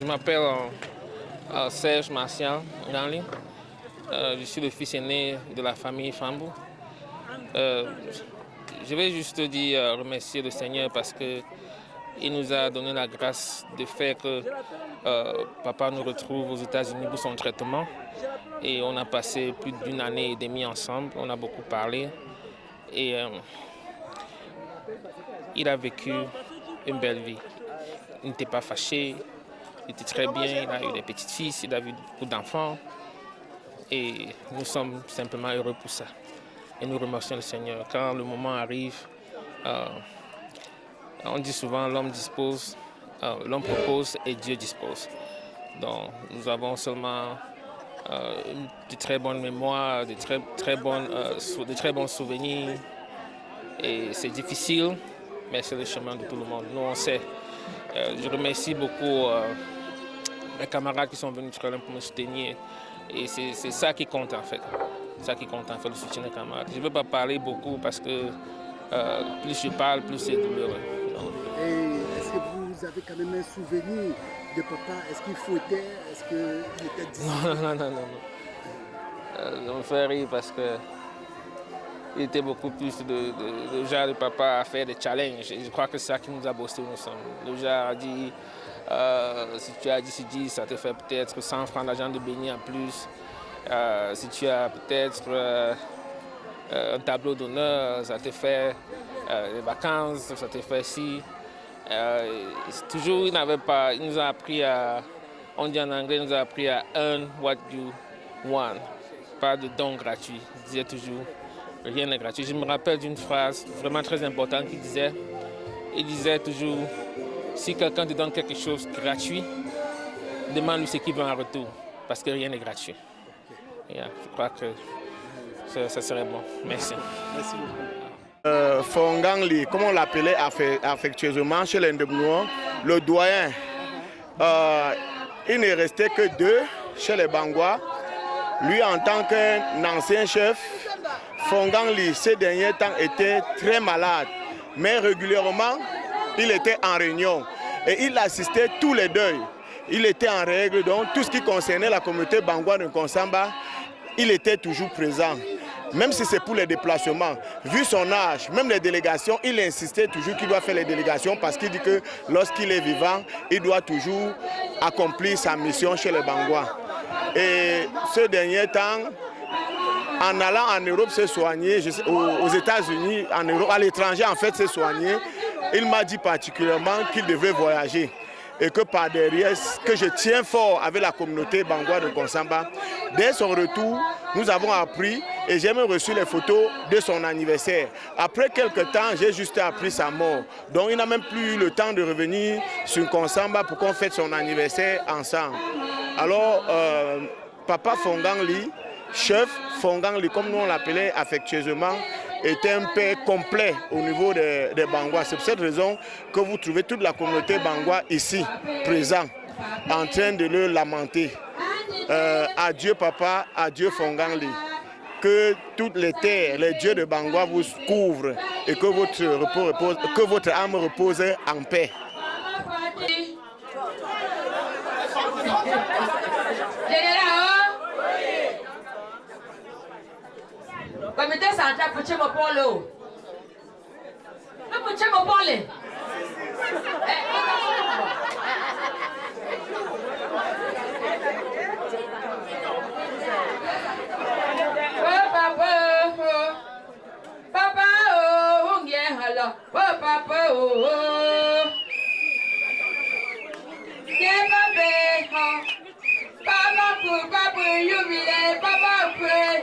Je m'appelle Serge Martial Nganli. Je suis le fils aîné de la famille Fambou. Je vais juste dire remercier le Seigneur parce qu'il nous a donné la grâce de faire que papa nous retrouve aux États-Unis pour son traitement. Et on a passé plus d'une année et demie ensemble, on a beaucoup parlé. Et il a vécu une belle vie. Il n'était pas fâché, il était très bien, il a eu des petites-filles, il a eu beaucoup d'enfants. Et nous sommes simplement heureux pour ça. Et nous remercions le Seigneur. Quand le moment arrive, on dit souvent l'homme dispose, l'homme propose et Dieu dispose. Donc nous avons seulement de très bonnes mémoires, de très bons souvenirs. Et c'est difficile, mais c'est le chemin de tout le monde. Nous, on sait. Je remercie beaucoup mes camarades qui sont venus pour me soutenir. Et c'est ça qui compte en fait. C'est ça qui compte en fait, le soutien des camarades. Je ne veux pas parler beaucoup parce que plus je parle, plus c'est douloureux. Et est-ce que vous avez quand même un souvenir de papa? Est-ce qu'il fouettait? Est-ce qu'il était discipliné? Non. Je me fais rire parce que il était beaucoup plus de genre de papa à faire des challenges. Et je crois que c'est ça qui nous a boosté où nous sommes. Le genre a dit, si tu as 10, ça te fait peut-être 100 francs d'argent de béni en plus. Si tu as peut-être un tableau d'honneur, ça te fait des vacances, ça te fait ci. Toujours, il nous a appris à, on dit en anglais, il nous a appris à earn what you want. Pas de dons gratuits. Il disait toujours, rien n'est gratuit. Je me rappelle d'une phrase vraiment très importante qu'il disait toujours, si quelqu'un te donne quelque chose de gratuit, demande-lui ce qu'il veut en retour, parce que rien n'est gratuit. Yeah, je crois que ça serait bon. Merci. Merci beaucoup. Fongangli, comme on l'appelait affectueusement chez les Ndebnois, le doyen. Il n'est resté que 2 chez les Bangois. Lui, en tant qu'ancien chef, Fongangli, ces derniers temps, était très malade. Mais régulièrement, il était en réunion. Et il assistait tous les deuils. Il était en règle, donc tout ce qui concernait la communauté Bangoua de Nkonsamba, il était toujours présent. Même si c'est pour les déplacements. Vu son âge, même les délégations, il insistait toujours qu'il doit faire les délégations parce qu'il dit que lorsqu'il est vivant, il doit toujours accomplir sa mission chez les Bangoua. Et ce dernier temps, en allant en Europe se soigner, aux États-Unis, en Europe, à l'étranger en fait se soigner, il m'a dit particulièrement qu'il devait voyager. Et que par derrière, que je tiens fort avec la communauté Bangoua de Nkonsamba. Dès son retour, nous avons appris et j'ai même reçu les photos de son anniversaire. Après quelques temps, j'ai juste appris sa mort. Donc il n'a même plus eu le temps de revenir sur Nkonsamba pour qu'on fête son anniversaire ensemble. Alors, papa Fongangli, chef Fongangli, comme nous on l'appelait affectueusement, était un père complet au niveau des Bangoua. C'est pour cette raison que vous trouvez toute la communauté Bangoua ici, présent, en train de le lamenter. Adieu papa, adieu Fongangli. Que toutes les terres, les dieux de Bangoua vous couvrent et que votre âme repose en paix. Comité central pour Tchemo Polo. Le pour Tchemo Polo. Papa, oh, yeah, hello. Papa, oh, yeah, papa, papa, you be papa, pray,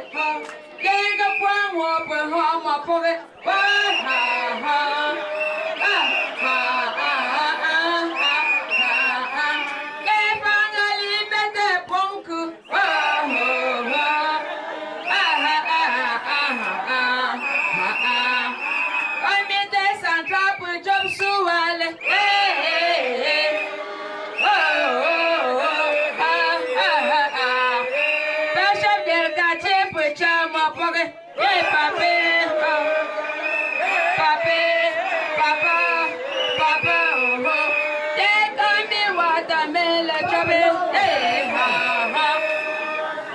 Genga point one, home, for it. Papa, oh, they got me watermelon. trouble. Hey, ha, ha.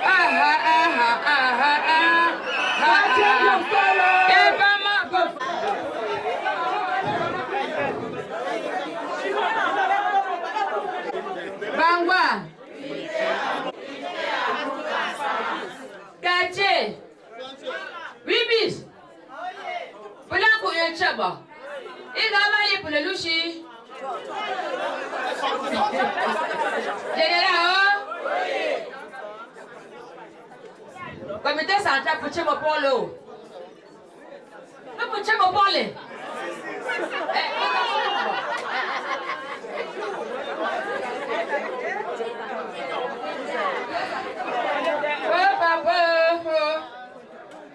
Ah, ha, ah, ha, ah, ha, ah. Ha, ha. Yeah, mama, go. Bangwa. Gache. Bibis. Pulang ku yang coba. Balik pulang lusi. General. Comité central pour Chemo Polo. Le pour Chemo Pole.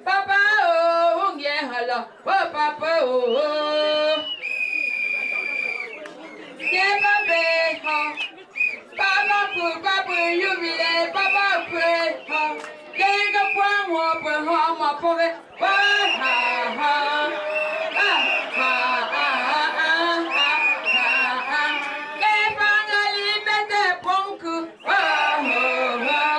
Papa, oh, yeah, hello. Oh, Papa, oh. Yeah, Papa, oh. Papa, Papa, you be there, Papa, pray, oh. Yeah, the one more for home, my poet. Ha, ha, ha. Ah, ha, ha, ha, ha, ha. Yeah, finally, better punk. Oh, oh, oh.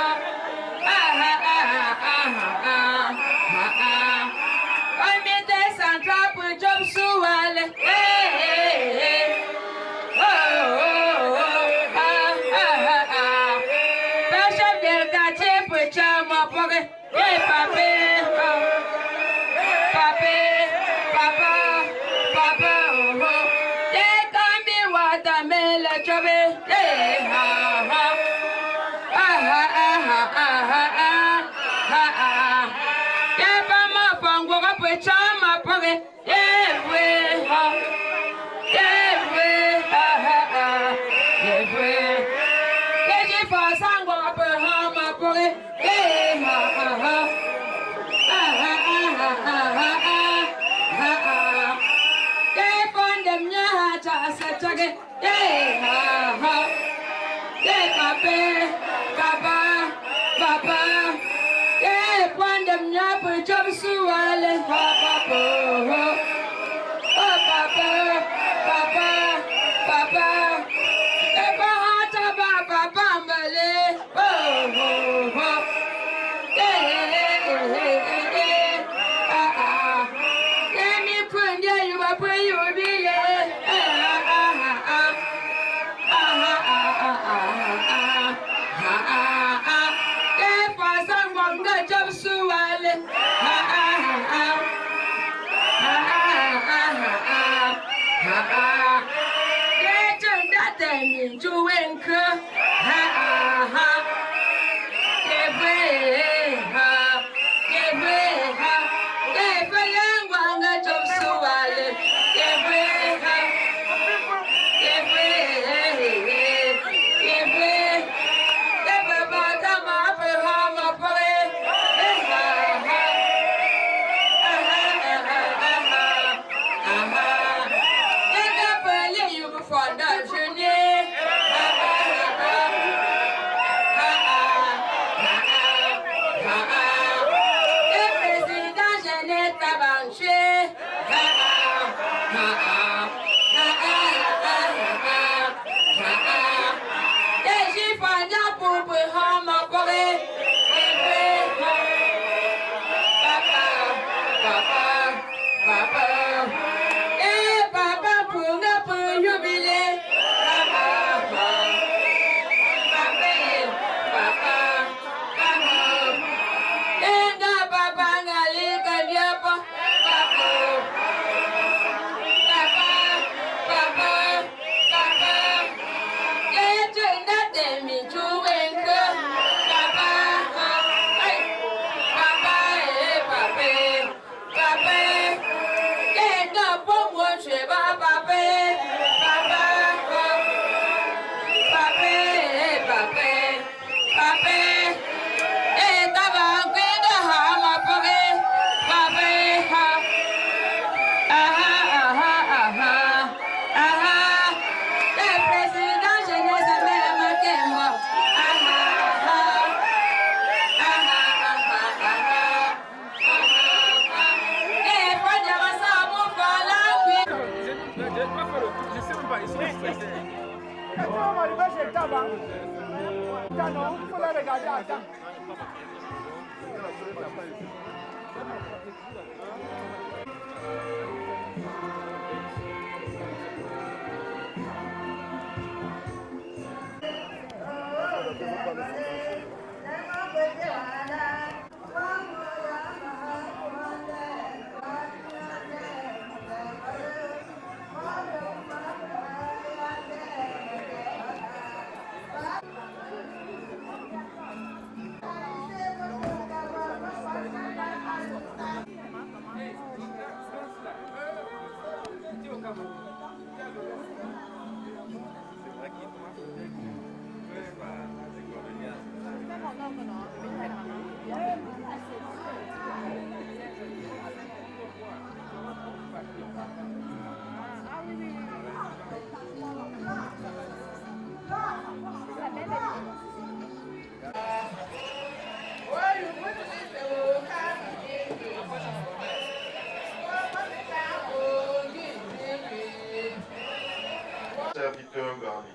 Serviteur garni,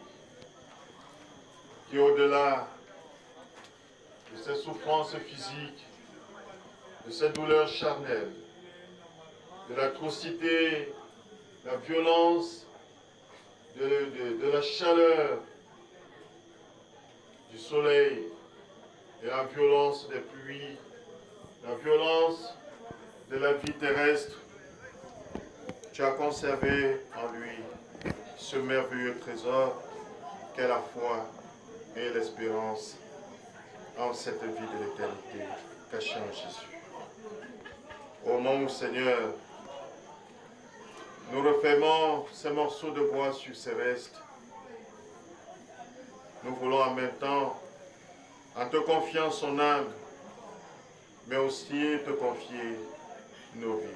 qui au-delà de ces souffrances physiques, de ces douleurs charnelles, de l'atrocité, la violence, de la chaleur du soleil et la violence des pluies, la violence de la vie terrestre, tu as conservé en lui ce merveilleux trésor qu'est la foi et l'espérance en cette vie de l'éternité cachée en Jésus. Au moment où, Seigneur, nous refermons ces morceaux de bois sur ces restes, nous voulons en même temps, en te confiant son âme, mais aussi te confier nos vies.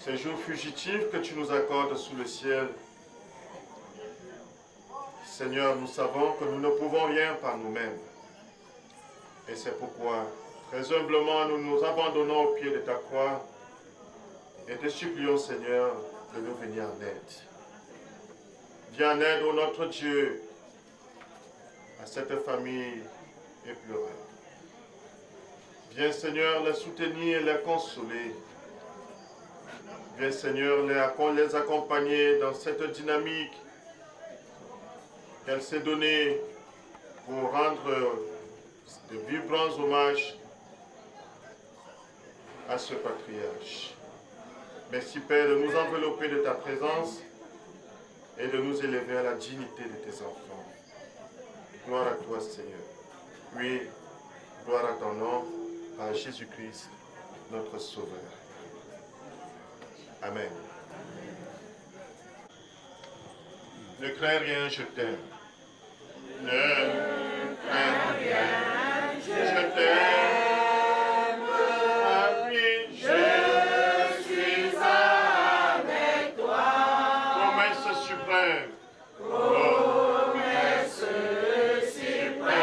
Ces jours fugitifs que tu nous accordes sous le ciel, Seigneur, nous savons que nous ne pouvons rien par nous-mêmes. Et c'est pourquoi, très humblement, nous nous abandonnons au pied de ta croix et te supplions, Seigneur, de nous venir en aide. Viens en aide, ô notre Dieu, à cette famille éplorée. Viens, Seigneur, les soutenir et les consoler. Viens, Seigneur, les accompagner dans cette dynamique qu'elle s'est donnée pour rendre de vibrants hommages à ce patriarche. Merci, Père, de nous envelopper de ta présence et de nous élever à la dignité de tes enfants. Gloire à toi, Seigneur. Oui, gloire à ton nom, à Jésus-Christ, notre Sauveur. Amen. Ne crains rien, je t'aime. Ne crains rien, je t'aime. Oui, je suis avec toi. Promesse suprême. Promesse suprême.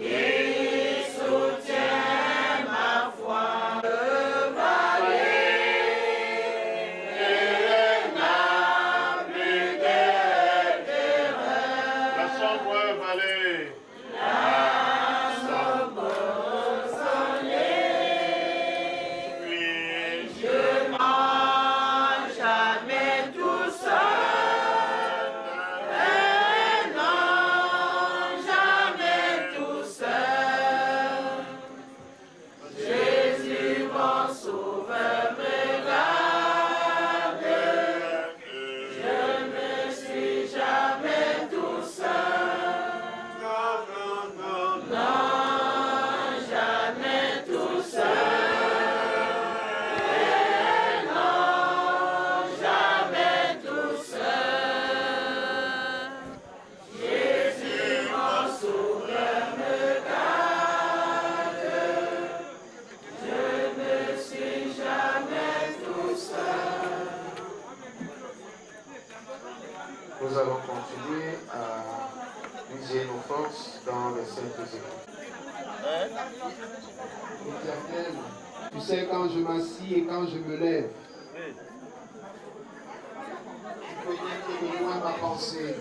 Il soutient ma foi. Nous allons continuer à user nos forces dans les saintes écritures. Éternel, tu sais quand je m'assis et quand je me lève. Tu connais loin ma pensée.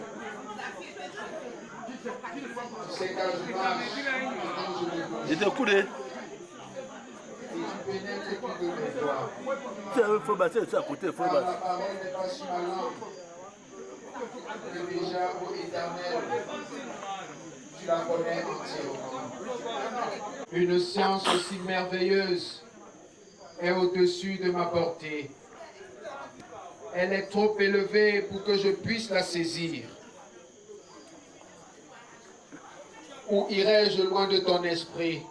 Tu sais quand je marche, quand je me bouge. J'étais coulé. Et tu pénètres tout de mes voix. Il faut passer à côté, il faut Car la passer. parole n'est pas sur ma langue. Que déjà, ô Éternel, tu la connais entièrement. Une science aussi merveilleuse est au-dessus de ma portée. Elle est trop élevée pour que je puisse la saisir. Où irai-je loin de ton esprit?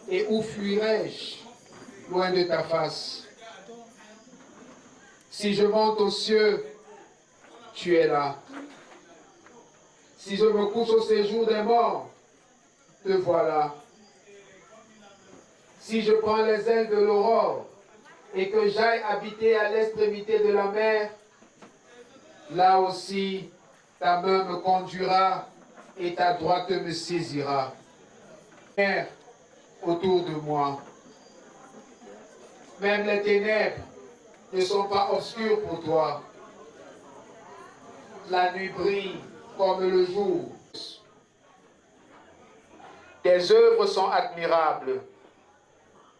Et où fuirai-je loin de ta face? Si je monte aux cieux, tu es là. Si je me couche au séjour des morts, te voilà. Si je prends les ailes de l'aurore et que j'aille habiter à l'extrémité de la mer, là aussi ta main me conduira et ta droite me saisira. Mer autour de moi. Même les ténèbres ne sont pas obscures pour toi. La nuit brille comme le jour. Tes œuvres sont admirables.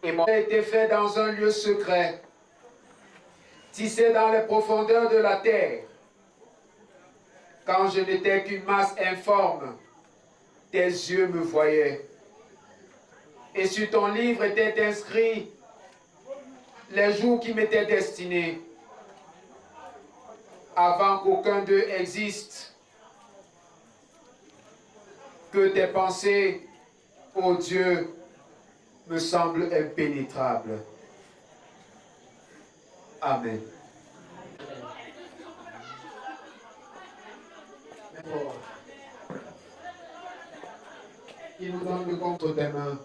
Et mon a été fait dans un lieu secret, tissé dans les profondeurs de la terre. Quand je n'étais qu'une masse informe, tes yeux me voyaient. Et sur ton livre étaient inscrits les jours qui m'étaient destinés, avant qu'aucun d'eux existe. Que tes pensées, ô Dieu, me semblent impénétrables. Amen. Il nous donne le contre tes mains.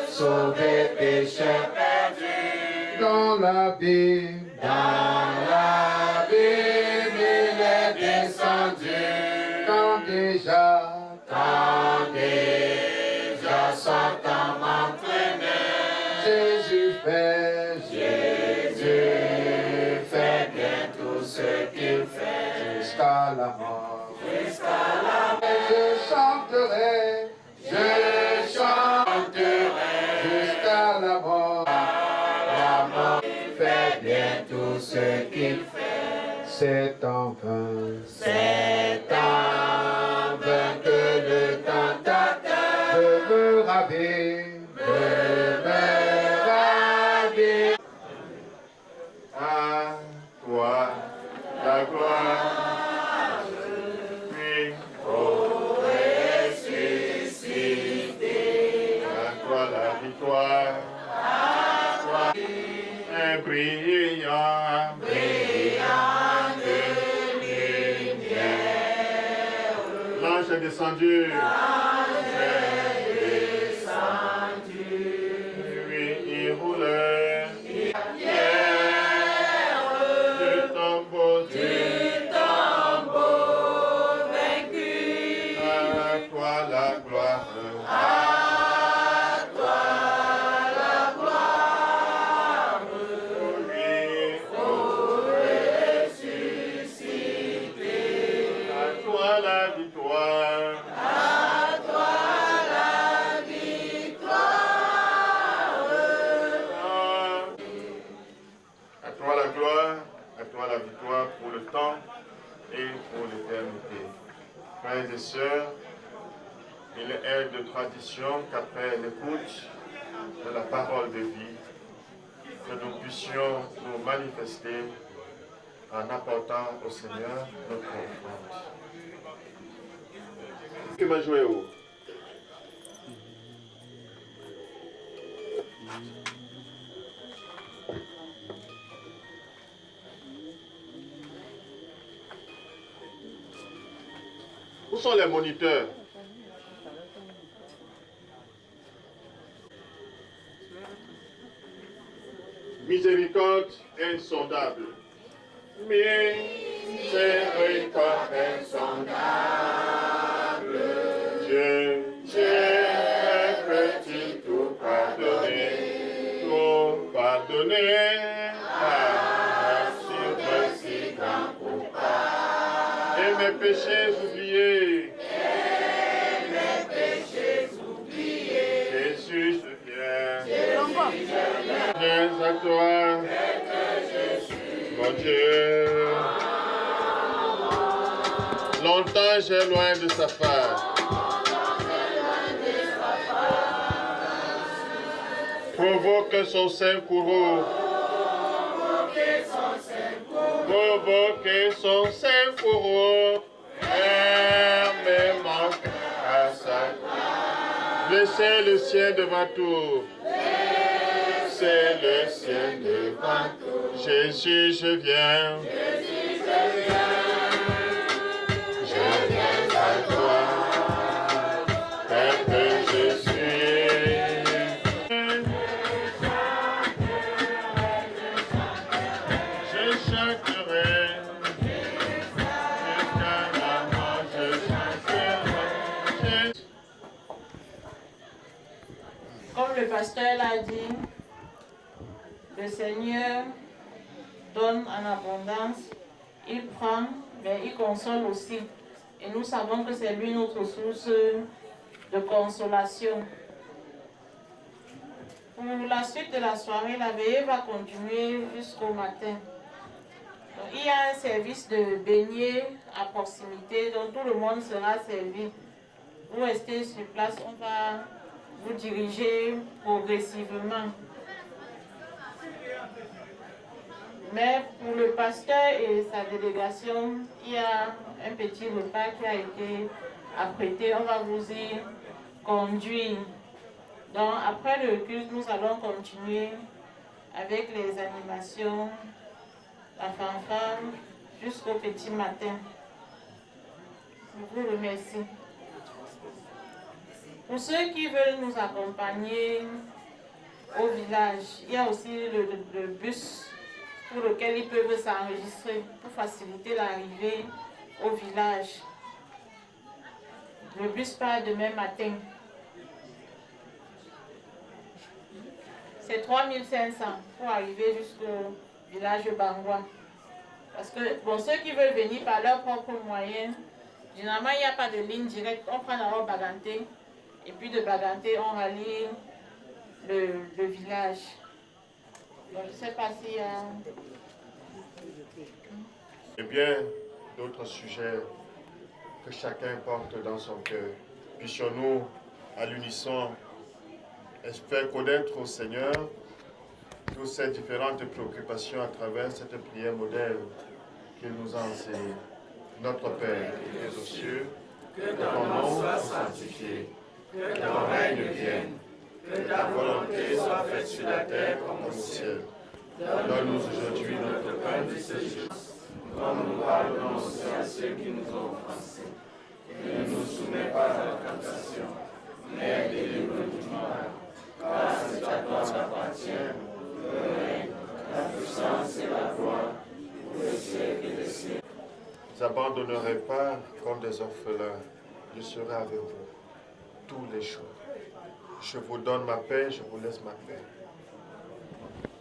Sauver pécheurs perdus dans l'abîme. Dans l'abîme, il est descendu. Quand déjà Satan m'entraînait. Jésus fait bien tout ce qu'il fait. Jusqu'à la mort. Jusqu'à la mort. Je chanterai. Jusqu'à la mort. La mort fait bien tout ce qu'il fait. C'est en vain. C'est en vain que le tentateur veut me raver. À toi la gloire, puis ressuscité. À toi la victoire, un brillant de lumière. L'ange est descendu. Oui, il roulait. Du tambour vaincu. À toi la gloire. À toi la gloire. Oui, ressuscité. À toi la victoire. À toi la gloire, à toi la victoire pour le temps et pour l'éternité. Frères et sœurs, il est de tradition qu'après l'écoute de la parole de vie, que nous puissions nous manifester en apportant au Seigneur notre offrande. Que m'a joué où? Où sont les moniteurs? Miséricorde insondable. Miséricorde insondable. Dieu, peux-tu tout pardonner? Tout pardonner. pardonné sur si grand coupable. Et mes péchés oubliés. Jésus, je viens à toi, mon Dieu. Longtemps j'ai loin de sa face. Provoque son saint courroux. Provoque son saint courroux. Mes manques à sa gloire. Laissez le ciel devant tout. C'est le ciel devant tout. Jésus, je viens. Je viens à toi. Tel que je suis. Je chanterai. Jusqu'à la mort, je chanterai. Comme le pasteur l'a dit, le Seigneur donne en abondance, il prend, mais il console aussi. Et nous savons que c'est lui notre source de consolation. Pour la suite de la soirée, la veillée va continuer jusqu'au matin. Donc, il y a un service de beignets à proximité, donc tout le monde sera servi. Vous restez sur place, on va vous diriger progressivement. Mais pour le pasteur et sa délégation, il y a un petit repas qui a été apprêté. On va vous y conduire. Donc après le culte, nous allons continuer avec les animations, la fanfare, jusqu'au petit matin. Je vous remercie. Pour ceux qui veulent nous accompagner au village, il y a aussi le bus pour lequel ils peuvent s'enregistrer pour faciliter l'arrivée au village. Le bus part demain matin. C'est 3500 pour arriver jusqu'au village de Bangwa. Parce que, bon, ceux qui veulent venir par leurs propres moyens, généralement, il n'y a pas de ligne directe. On prend d'abord Baganté, et puis de Baganté, on rallie le village. Donc, je ne sais pas s'il y a... Et bien d'autres sujets que chacun porte dans son cœur. Puissions-nous, à l'unisson, faire connaître au Seigneur toutes ces différentes préoccupations à travers cette prière modèle qu'il nous a enseignée. Notre Père qui es aux cieux, que ton nom soit sanctifié, que ton règne vienne, que ta volonté soit faite sur la terre comme au ciel. Donne-nous aujourd'hui notre pain de ce jour, comme nous pardonnons aussi à ceux qui nous ont offensés. Et ne nous soumets pas à la tentation, mais délivre-nous du mal. Car c'est à toi qu'appartient le règne, la puissance et la gloire, pour les siècles et les siècles. Ne vous abandonnerez pas comme des orphelins, je serai avec vous tous les jours. Je vous donne ma paix, je vous laisse ma paix.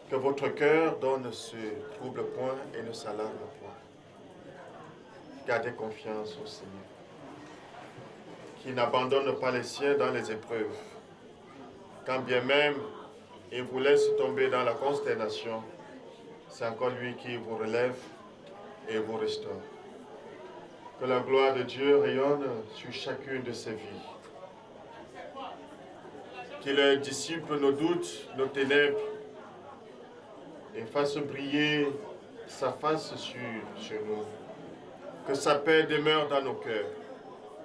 Que votre cœur ne se trouble point et ne s'alarme point. Gardez confiance au Seigneur, qui n'abandonne pas les siens dans les épreuves. Quand bien même il vous laisse tomber dans la consternation, c'est encore lui qui vous relève et vous restaure. Que la gloire de Dieu rayonne sur chacune de ses vies. Qu'il dissipe nos doutes, nos ténèbres, et fasse briller sa face sur nous. Que sa paix demeure dans nos cœurs.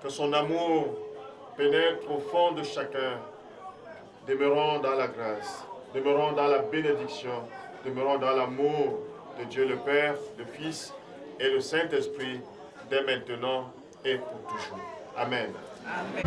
Que son amour pénètre au fond de chacun. Demeurons dans la grâce, demeurons dans la bénédiction, demeurons dans l'amour de Dieu le Père, le Fils et le Saint-Esprit, dès maintenant et pour toujours. Amen. Amen.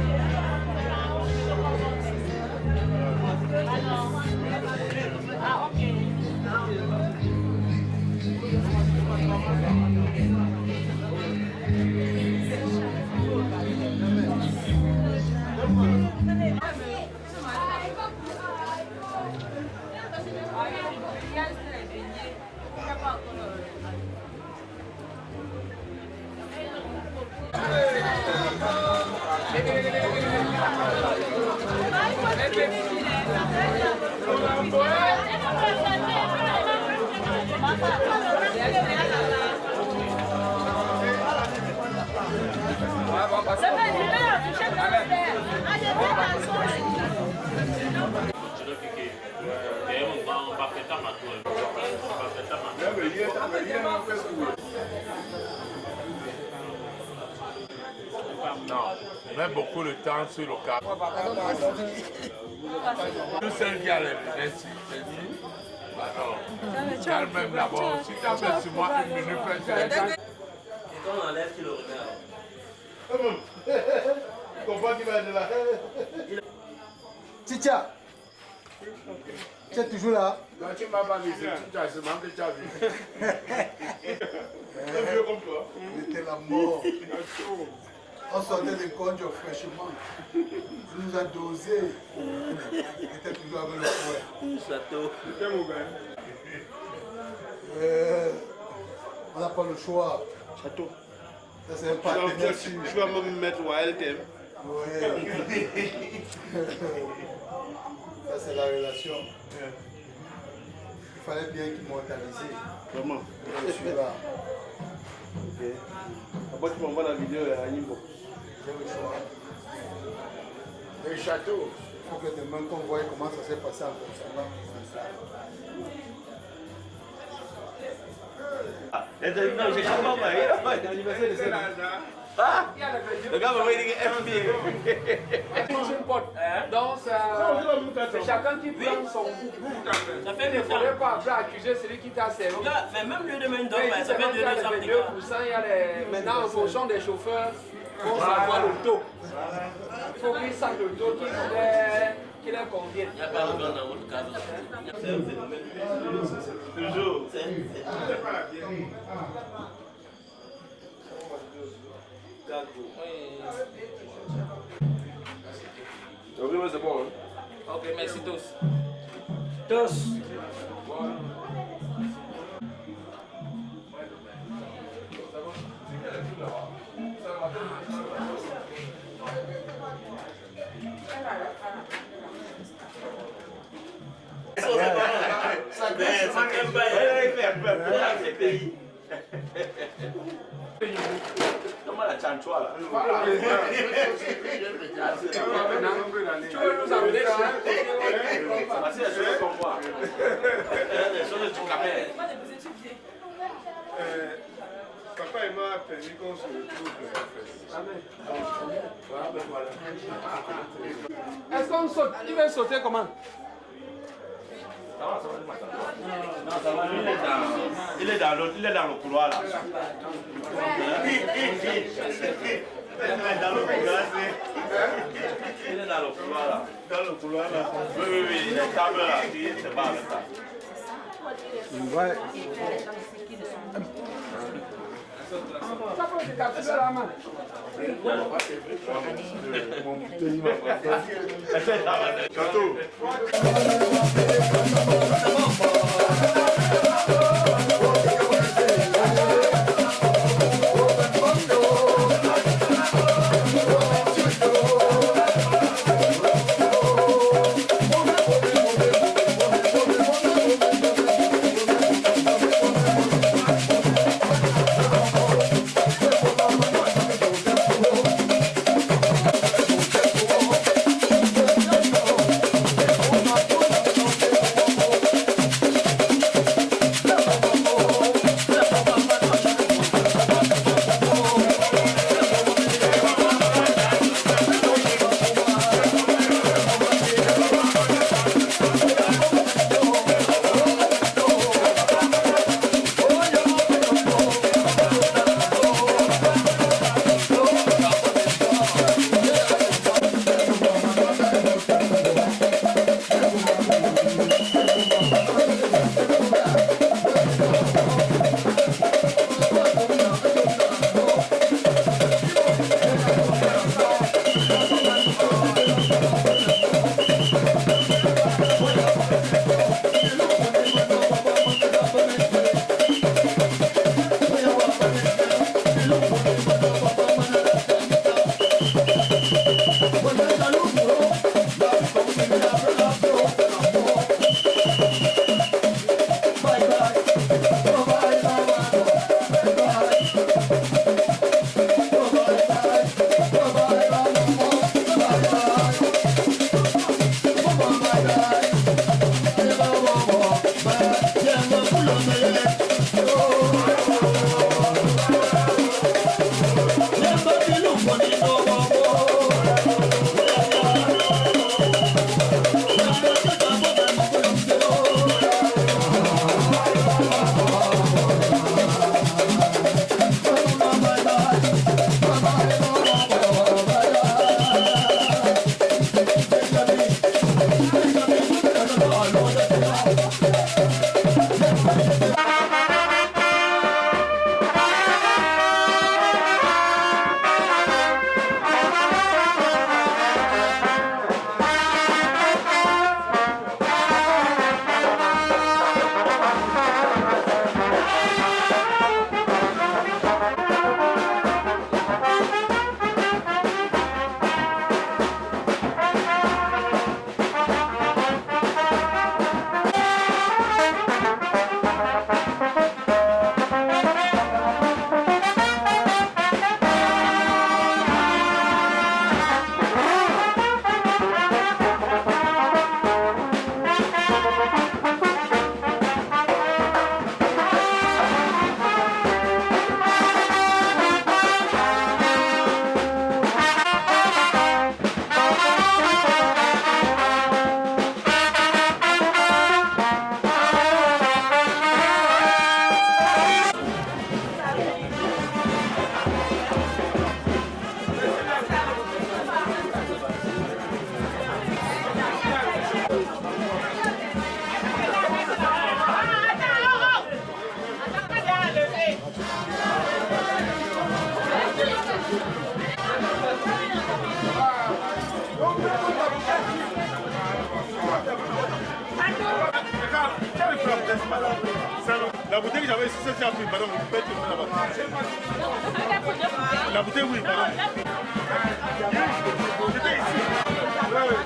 Non, on met beaucoup de temps sur le cadre. Tout celle qui a les blessés, c'est dit. Alors, calme même d'abord. Si tu as fait sur moi une minute, fais ça. Et quand on enlève, tu le regardes. Tu comprends qu'il va être là? Titia, tu es toujours là? Non, tu ne m'as pas visé, tu as seulement que tu as vu. Un vieux comme toi. Il était la mort. On sortait de conjo fraîchement. Il nous a dosé. Il était toujours avec le fouet. Château. On n'a pas le choix. Château. Ça, c'est un partenaire sûr. Tu vas me mettre où elle t'aime. Oui. Ça, c'est la relation. Il fallait bien immortaliser. Comment? Je suis là. Ok. Après, tu m'envoies la vidéo à Nimbo. J'ai le choix. Le château. Il faut que demain qu'on voie comment ça s'est passé en Congo. Non, j'ai pas mal. L'anniversaire de ça. Ah, le gars m'a dit que Donc, c'est chacun qui prend son bout. ça fait Il ne 2 ans. faudrait pas après accuser celui qui t'a servi. Mais même lui de même Mais ça fait 2 ans. 2%, il y a maintenant en fonction des chauffeurs, il faut savoir le taux. Il faut qu'ils sachent le taux qui leur convient. Il n'y a pas de dans votre cas. C'est un phénomène. Toujours. Ok, mais c'est bon. Ok, merci tous. Tous. Comment la chanchois là? Tu veux nous amener là? Voici la chose qu'on voit. Les choses du camel. Papa et moi permis qu'on se retrouve. Est-ce qu'on saute? Il veut sauter comment? Il est dans le couloir là. Il est dans le couloir là. Dans le couloir là. Oui, il est table là, il se bat avec ça. Ça peut te capturer la main. Château. La bouteille que j'avais ici, c'est ça, pardon, vous pouvez tourner là-bas. La bouteille, oui, pardon. C'était ici. Oui.